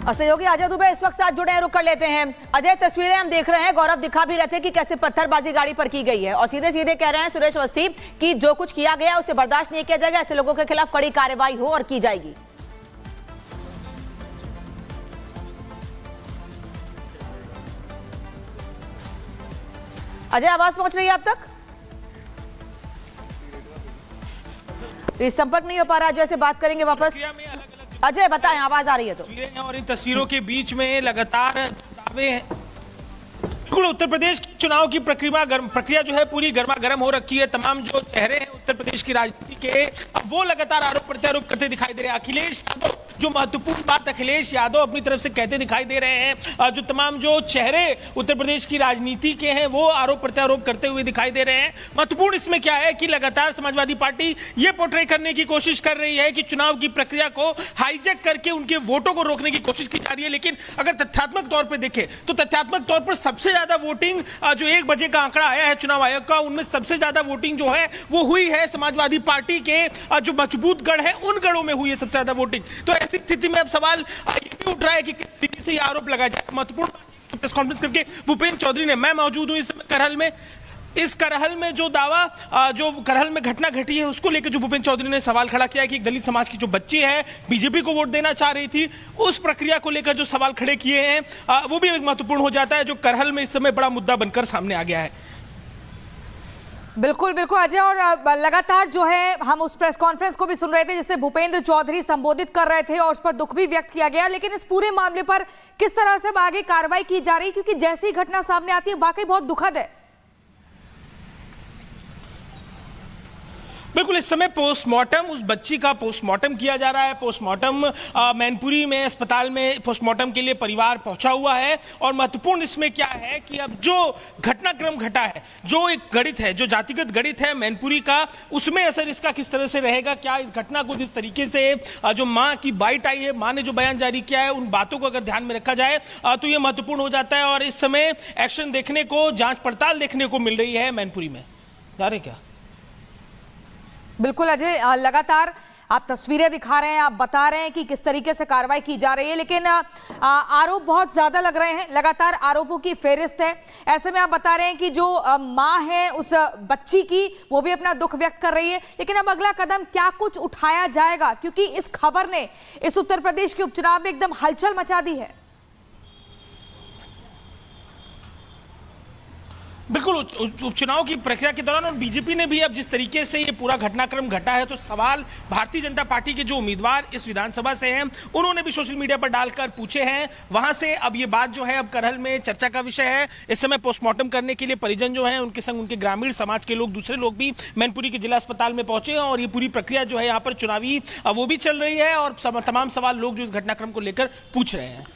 और सहयोगी अजय दुबे इस वक्त साथ जुड़े हैं, रुक कर लेते हैं। अजय, तस्वीरें हम देख रहे हैं, गौरव दिखा भी रहे थे कि कैसे पत्थरबाजी गाड़ी पर की गई है और सीधे सीधे कह रहे हैं सुरेश अवस्थी कि जो कुछ किया गया उसे बर्दाश्त नहीं किया जाएगा, ऐसे लोगों के खिलाफ कड़ी कार्रवाई हो और की जाएगी। अजय, आवाज पहुंच रही है आप तक? इस संपर्क नहीं हो पा रहा, जैसे बात करेंगे वापस। अजय बताएं, आवाज आ रही है तो। और इन तस्वीरों के बीच में लगातार दावे हैं। बिल्कुल उत्तर प्रदेश चुनाव की प्रक्रिया जो है पूरी गर्मा गर्म हो रखी है। तमाम जो चेहरे हैं उत्तर प्रदेश की राजनीति के, अब वो लगातार आरोप प्रत्यारोप करते दिखाई दे रहे हैं। अखिलेश यादव, जो महत्वपूर्ण बात अखिलेश यादव अपनी तरफ से कहते दिखाई दे रहे हैं, जो तमाम जो चेहरे उत्तर प्रदेश की राजनीति के हैं वो आरोप प्रत्यारोप करते हुए दिखाई दे रहे हैं। महत्वपूर्ण इसमें क्या है कि लगातार समाजवादी पार्टी ये पोर्ट्रे करने की कोशिश कर रही है कि चुनाव की प्रक्रिया को हाईजैक करके उनके वोटों को रोकने की कोशिश की जा रही है। लेकिन अगर तथ्यात्मक तौर पर देखें तो तथ्यात्मक तौर पर सबसे ज्यादा वोटिंग जो 1 बजे का आंकड़ा आया है चुनाव आयोग का, उनमें सबसे ज्यादा वोटिंग जो है वो हुई है समाजवादी पार्टी के जो मजबूत गढ़ है उन गढ़ों में हुई है सबसे ज्यादा वोटिंग। तो ऐसी स्थिति में अब सवाल ये भी उठ रहा है कि किस तरीके से ये आरोप लगाया जाए। महत्वपूर्ण प्रेस कॉन्फ्रेंस करके भूपेंद्र चौधरी ने, मैं मौजूद हूं इस समय करहल में, इस करहल में जो दावा जो करहल में घटना घटी है उसको लेकर जो भूपेंद्र चौधरी ने सवाल खड़ा किया है कि एक दलित समाज की जो बच्ची है बीजेपी को वोट देना चाह रही थी, उस प्रक्रिया को लेकर जो सवाल खड़े किए हैं वो भी एक महत्वपूर्ण हो जाता है, जो करहल में इस समय बड़ा मुद्दा बनकर सामने आ गया है। बिल्कुल बिल्कुल अजय, और लगातार जो है हम उस प्रेस कॉन्फ्रेंस को भी सुन रहे थे जिसे भूपेंद्र चौधरी संबोधित कर रहे थे और उस पर दुख भी व्यक्त किया गया। लेकिन इस पूरे मामले पर किस तरह से आगे कार्रवाई की जा रही है, क्योंकि जैसी ही घटना सामने आती है वाकई बहुत दुखद है। बिल्कुल इस समय पोस्टमार्टम, उस बच्ची का पोस्टमार्टम किया जा रहा है। पोस्टमार्टम मैनपुरी में अस्पताल में पोस्टमार्टम के लिए परिवार पहुंचा हुआ है। और महत्वपूर्ण इसमें क्या है कि अब जो घटनाक्रम घटा है, जो एक गणित है, जो जातिगत गणित है मैनपुरी का, उसमें असर इसका किस तरह से रहेगा। क्या इस घटना को जिस तरीके से जो मां की बाइट आई है, मां ने जो बयान जारी किया है, उन बातों को अगर ध्यान में रखा जाए तो यह महत्वपूर्ण हो जाता है। और इस समय एक्शन देखने को, जांच पड़ताल देखने को मिल रही है मैनपुरी में। जा रहे क्या? बिल्कुल अजय, लगातार आप तस्वीरें दिखा रहे हैं, आप बता रहे हैं कि किस तरीके से कार्रवाई की जा रही है, लेकिन आरोप बहुत ज्यादा लग रहे हैं, लगातार आरोपों की फेहरिस्त है। ऐसे में आप बता रहे हैं कि जो मां है उस बच्ची की, वो भी अपना दुख व्यक्त कर रही है। लेकिन अब अगला कदम क्या कुछ उठाया जाएगा, क्योंकि इस खबर ने इस उत्तर प्रदेश के उपचुनाव में एकदम हलचल मचा दी है। बिल्कुल उपचुनाव की प्रक्रिया के दौरान और बीजेपी ने भी अब जिस तरीके से ये पूरा घटनाक्रम घटा है, तो सवाल भारतीय जनता पार्टी के जो उम्मीदवार इस विधानसभा से हैं उन्होंने भी सोशल मीडिया पर डालकर पूछे हैं। वहां से अब ये बात जो है अब करहल में चर्चा का विषय है। इस समय पोस्टमार्टम करने के लिए परिजन जो हैं, उनके संग उनके ग्रामीण समाज के लोग, दूसरे लोग भी मैनपुरी के जिला अस्पताल में पहुंचे हैं और ये पूरी प्रक्रिया जो है यहाँ पर चुनावी वो भी चल रही है और तमाम सवाल लोग जो इस घटनाक्रम को लेकर पूछ रहे हैं।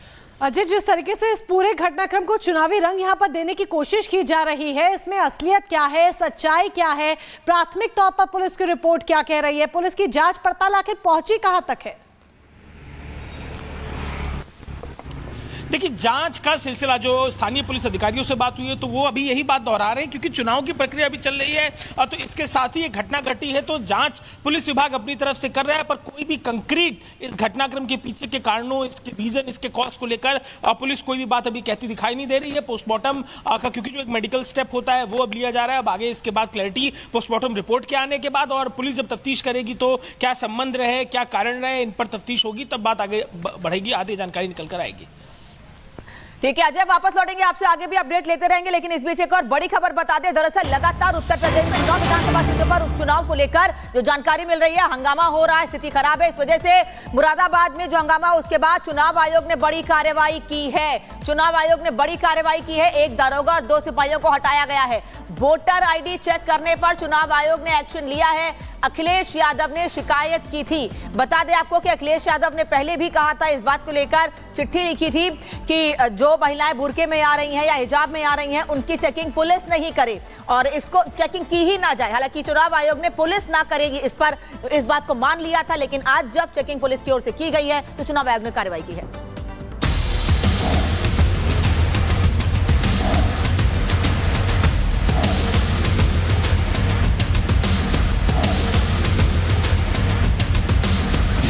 अजय, जिस तरीके से इस पूरे घटनाक्रम को चुनावी रंग यहां पर देने की कोशिश की जा रही है, इसमें असलियत क्या है, सच्चाई क्या है, प्राथमिक तौर पर पुलिस की रिपोर्ट क्या कह रही है, पुलिस की जांच पड़ताल आखिर पहुंची कहां तक है? देखिए, जांच का सिलसिला, जो स्थानीय पुलिस अधिकारियों से बात हुई है तो वो अभी यही बात दोहरा रहे हैं, क्योंकि चुनाव की प्रक्रिया भी चल रही है और तो इसके साथ ही ये घटना घटी है, तो जांच पुलिस विभाग अपनी तरफ से कर रहा है। पर कोई भी कंक्रीट इस घटनाक्रम के पीछे के कारणों, इसके रीजन, इसके कॉज को लेकर पुलिस कोई भी बात अभी कहती दिखाई नहीं दे रही है। पोस्टमार्टम का क्योंकि जो एक मेडिकल स्टेप होता है वो अब लिया जा रहा है। अब आगे इसके बाद क्लैरिटी पोस्टमार्टम रिपोर्ट के आने के बाद, और पुलिस जब तफ्तीश करेगी तो क्या संबंध रहे, क्या कारण रहे, इन पर तफ्तीश होगी, तब बात आगे बढ़ेगी, आगे जानकारी निकल कर आएगी। ठीक है अजय, वापस लौटेंगे आपसे, आगे भी अपडेट लेते रहेंगे। लेकिन इस बीच एक और बड़ी खबर बता दें। दरअसल लगातार उत्तर प्रदेश में 9 विधानसभा सीटों पर उपचुनाव को लेकर जो जानकारी मिल रही है, हंगामा हो रहा है, स्थिति खराब है। इस वजह से मुरादाबाद में जो हंगामा, उसके बाद चुनाव आयोग ने बड़ी कार्रवाई की है। चुनाव आयोग ने बड़ी कार्रवाई की है, एक दारोगा और 2 सिपाहियों को हटाया गया है। वोटर आईडी चेक करने पर चुनाव आयोग ने एक्शन लिया है। अखिलेश यादव ने शिकायत की थी। बता दें आपको कि अखिलेश यादव ने पहले भी कहा था, इस बात को लेकर चिट्ठी लिखी थी कि जो महिलाएं बुर्के में आ रही हैं या हिजाब में आ रही हैं, उनकी चेकिंग पुलिस नहीं करे और इसको चेकिंग की ही ना जाए। हालांकि चुनाव आयोग ने पुलिस ना करेगी इस बात को मान लिया था, लेकिन आज जब चेकिंग पुलिस की ओर से की गई है तो चुनाव आयोग ने कार्रवाई की है।